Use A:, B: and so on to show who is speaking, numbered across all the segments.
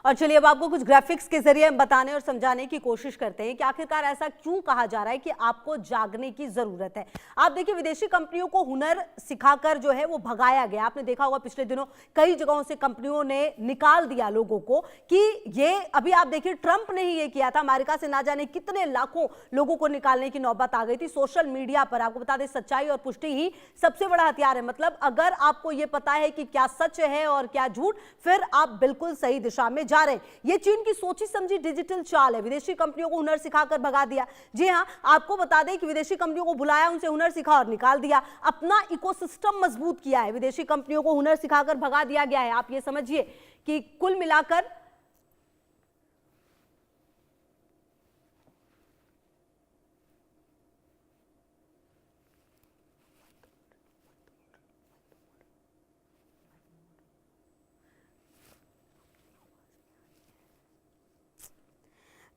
A: और चलिए अब आपको कुछ ग्राफिक्स के जरिए हम बताने और समझाने की कोशिश करते हैं कि आखिरकार ऐसा क्यों कहा जा रहा है कि आपको जागने की जरूरत है। आप देखिए, विदेशी कंपनियों को हुनर सिखाकर जो है वो भगाया गया। आपने देखा होगा पिछले दिनों कई जगहों से कंपनियों ने निकाल दिया लोगों को कि ये अभी आप देखिए ट्रंप ने ही ये किया था, अमेरिका से ना जाने कितने लाखों लोगों को निकालने की नौबत आ गई थी। सोशल मीडिया पर आपको बता दें, सच्चाई और पुष्टि ही सबसे बड़ा हथियार है। मतलब अगर आपको ये पता है कि क्या सच है और क्या झूठ, फिर आप बिल्कुल सही दिशा में जा रहे हैं। ये चीन की सोची समझी डिजिटल चाल है। विदेशी कंपनियों को हुनर सिखाकर भगा दिया। जी हां, आपको बता दें कि विदेशी कंपनियों को बुलाया, उनसे हुनर सिखा और निकाल दिया। अपना इकोसिस्टम मजबूत किया है। विदेशी कंपनियों को हुनर सिखाकर भगा दिया गया है। आप ये समझिए कि कुल मिलाकर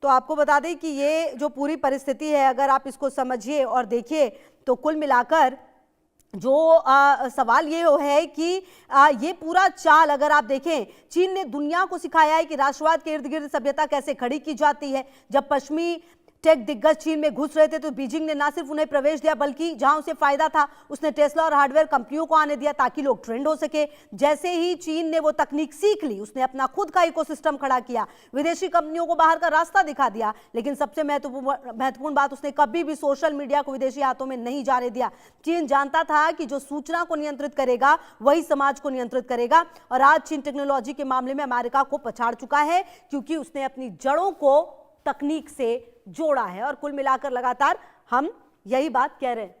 A: तो आपको बता दें कि ये जो पूरी परिस्थिति है, अगर आप इसको समझिए और देखिए तो कुल मिलाकर जो सवाल ये है कि ये पूरा चाल अगर आप देखें, चीन ने दुनिया को सिखाया है कि राष्ट्रवाद के इर्द गिर्द सभ्यता कैसे खड़ी की जाती है। जब पश्चिमी टेक दिग्गज चीन में घुस रहे थे तो बीजिंग ने ना सिर्फ उन्हें प्रवेश दिया, बल्कि जहां उसे फायदा था उसने टेस्ला और हार्डवेयर कंपनियों को आने दिया ताकि लोग ट्रेंड हो सके। जैसे ही चीन ने वो तकनीक सीख ली, उसने अपना खुद का इकोसिस्टम खड़ा किया, विदेशी कंपनियों को बाहर का रास्ता दिखा दिया। लेकिन सबसे महत्वपूर्ण बात, उसने कभी भी सोशल मीडिया को विदेशी हाथों में नहीं जाने दिया। चीन जानता था कि जो सूचना को नियंत्रित करेगा वही समाज को नियंत्रित करेगा। और आज चीन टेक्नोलॉजी के मामले में अमेरिका को पछाड़ चुका है, क्योंकि उसने अपनी जड़ों को तकनीक से जोड़ा है। और कुल मिलाकर लगातार हम यही बात कह रहे हैं।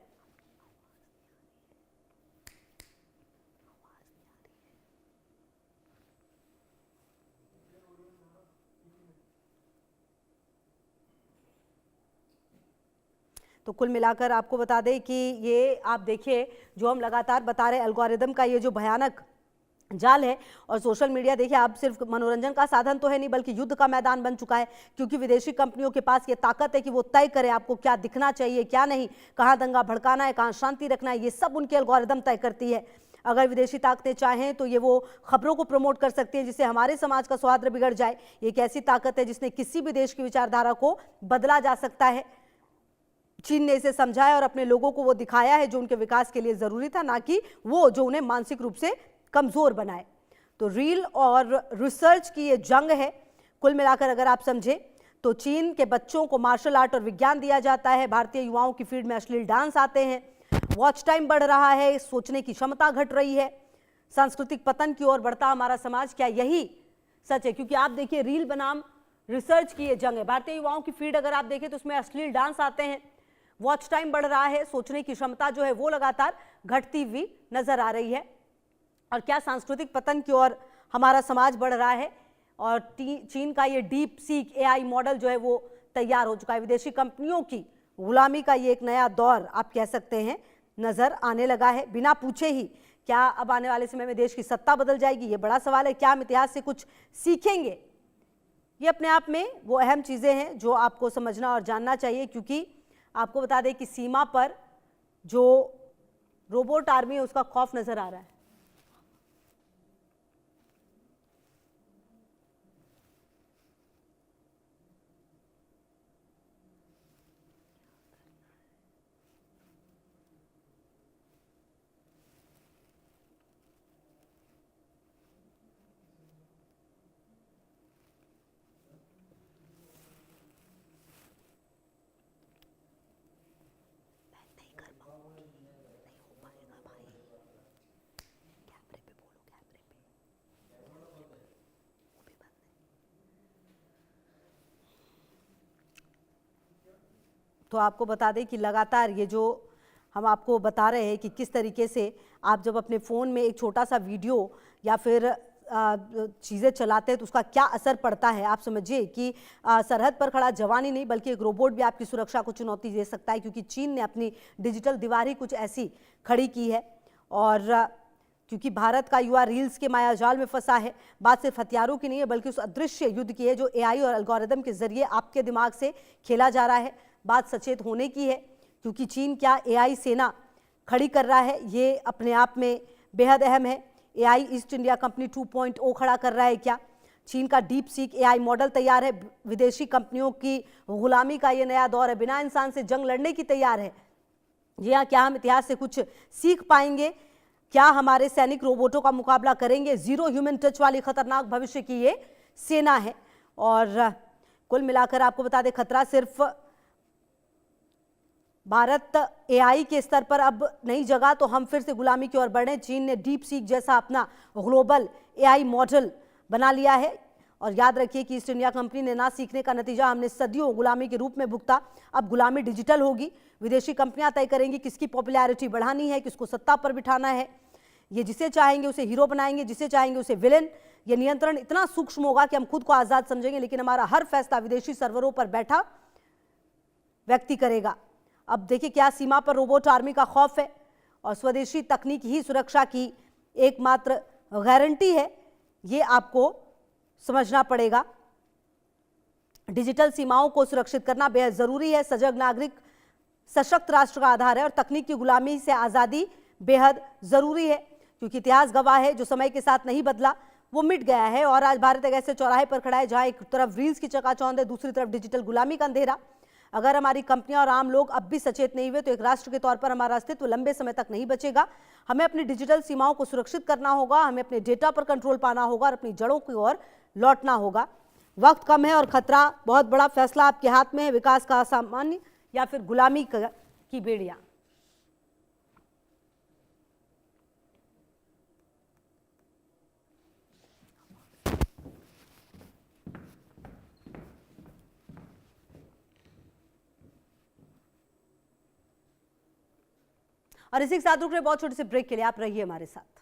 A: तो कुल मिलाकर आपको बता दें कि ये आप देखिए, जो हम लगातार बता रहे हैं, एल्गोरिदम का ये जो भयानक जाल है। और सोशल मीडिया देखिए, अब सिर्फ मनोरंजन का साधन तो है नहीं, बल्कि युद्ध का मैदान बन चुका है। क्योंकि विदेशी कंपनियों के पास ये ताकत है कि वो तय करें आपको क्या दिखना चाहिए, क्या नहीं, कहां दंगा भड़काना है, कहां शांति रखना है, ये सब उनके एल्गोरिदम तय करती है। अगर विदेशी ताकतें चाहें तो ये वो खबरों को प्रमोट कर सकती हैं जिससे हमारे समाज का सौहार्द बिगड़ जाए। ये एक ऐसी ताकत है जिसने किसी भी देश की विचारधारा को बदला जा सकता है। चीन ने इसे समझाया और अपने लोगों को वो दिखाया है जो उनके विकास के लिए जरूरी था, ना कि वो जो उन्हें मानसिक रूप से कमजोर बनाए। तो रील और रिसर्च की ये जंग है। कुल मिलाकर अगर आप समझे तो चीन के बच्चों को मार्शल आर्ट और विज्ञान दिया जाता है, भारतीय युवाओं की फीड में अश्लील डांस आते हैं, वॉच टाइम बढ़ रहा है, सोचने की क्षमता घट रही है, सांस्कृतिक पतन की ओर बढ़ता हमारा समाज। क्या यही सच है? क्योंकि आप देखिए, रील बनाम रिसर्च की ये जंग है। भारतीय युवाओं की फीड अगर आप देखें तो उसमें अश्लील डांस आते हैं, वॉच टाइम बढ़ रहा है, सोचने की क्षमता जो है वो लगातार घटती हुई नजर आ रही है। और क्या सांस्कृतिक पतन की ओर हमारा समाज बढ़ रहा है। और चीन का ये डीप सीक एआई मॉडल जो है वो तैयार हो चुका है। विदेशी कंपनियों की गुलामी का ये एक नया दौर आप कह सकते हैं नजर आने लगा है। बिना पूछे ही क्या अब आने वाले समय में देश की सत्ता बदल जाएगी, ये बड़ा सवाल है। क्या हम इतिहास से कुछ सीखेंगे? ये अपने आप में वो अहम चीजें हैं जो आपको समझना और जानना चाहिए। क्योंकि आपको बता दें कि सीमा पर जो रोबोट आर्मी है उसका खौफ नजर आ रहा है। तो आपको बता दें कि लगातार ये जो हम आपको बता रहे हैं कि किस तरीके से आप जब अपने फ़ोन में एक छोटा सा वीडियो या फिर चीज़ें चलाते हैं तो उसका क्या असर पड़ता है। आप समझिए कि सरहद पर खड़ा जवान ही नहीं बल्कि एक रोबोट भी आपकी सुरक्षा को चुनौती दे सकता है। क्योंकि चीन ने अपनी डिजिटल दीवार ही कुछ ऐसी खड़ी की है। और क्योंकि भारत का युवा रील्स के मायाजाल में फंसा है, बात सिर्फ हथियारों की नहीं है बल्कि उस अदृश्य युद्ध की है जो एआई और एल्गोरिदम के जरिए आपके दिमाग से खेला जा रहा है। बात सचेत होने की है, क्योंकि चीन क्या एआई सेना खड़ी कर रहा है ये अपने आप में बेहद अहम है। एआई ईस्ट इंडिया कंपनी 2.0 खड़ा कर रहा है क्या? चीन का डीप सीक एआई मॉडल तैयार है, विदेशी कंपनियों की गुलामी का ये नया दौर है, बिना इंसान से जंग लड़ने की तैयार है। जी हाँ, क्या हम इतिहास से कुछ सीख पाएंगे? क्या हमारे सैनिक रोबोटों का मुकाबला करेंगे? जीरो ह्यूमन टच वाली खतरनाक भविष्य की ये सेना है। और कुल मिलाकर आपको बता दें, खतरा सिर्फ भारत एआई के स्तर पर अब नहीं जगा तो हम फिर से गुलामी की ओर बढ़े। चीन ने डीप सीक जैसा अपना ग्लोबल एआई मॉडल बना लिया है। और याद रखिए कि ईस्ट इंडिया कंपनी ने ना सीखने का नतीजा हमने सदियों गुलामी के रूप में भुगता। अब गुलामी डिजिटल होगी। विदेशी कंपनियां तय करेंगी किसकी पॉपुलैरिटी बढ़ानी है, किसको सत्ता पर बिठाना है। ये जिसे चाहेंगे उसे हीरो बनाएंगे, जिसे चाहेंगे उसे विलेन। ये नियंत्रण इतना सूक्ष्म होगा कि हम खुद को आजाद समझेंगे, लेकिन हमारा हर फैसला विदेशी सर्वरों पर बैठा व्यक्ति करेगा। अब देखिए, क्या सीमा पर रोबोट आर्मी का खौफ है और स्वदेशी तकनीक ही सुरक्षा की एकमात्र गारंटी है, ये आपको समझना पड़ेगा। डिजिटल सीमाओं को सुरक्षित करना बेहद जरूरी है। सजग नागरिक सशक्त राष्ट्र का आधार है और तकनीक की गुलामी से आजादी बेहद जरूरी है, क्योंकि इतिहास गवाह है जो समय के साथ नहीं बदला वो मिट गया है। और आज भारत एक ऐसे चौराहे पर खड़ा है जहां एक तरफ रील्स की चकाचौंध है, दूसरी तरफ डिजिटल गुलामी का अंधेरा। अगर हमारी कंपनियां और आम लोग अब भी सचेत नहीं हुए तो एक राष्ट्र के तौर पर हमारा अस्तित्व लंबे समय तक नहीं बचेगा। हमें अपनी डिजिटल सीमाओं को सुरक्षित करना होगा, हमें अपने डेटा पर कंट्रोल पाना होगा और अपनी जड़ों की ओर लौटना होगा। वक्त कम है और खतरा बहुत बड़ा। फैसला आपके हाथ में है, विकास का असामान्य या फिर गुलामी की बेड़ियां। और इसी के साथ रुक रहे बहुत छोटे से ब्रेक के लिए, आप रहिए हमारे साथ।